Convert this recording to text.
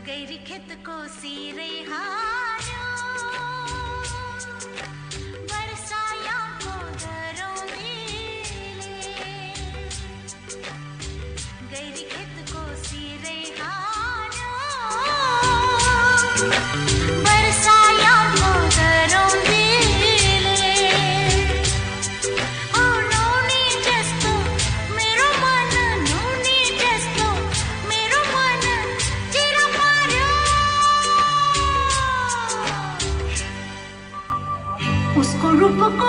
गैरी खेत को सी रेहानो बरसाया को दरों मिले गैरी खेत को सी रेहानो बरसाया को दरों मिले ओ नूनी जस्तो मेरो मन नूनी जस्तो मेरो मन चिरा पार्यो उसको रूप को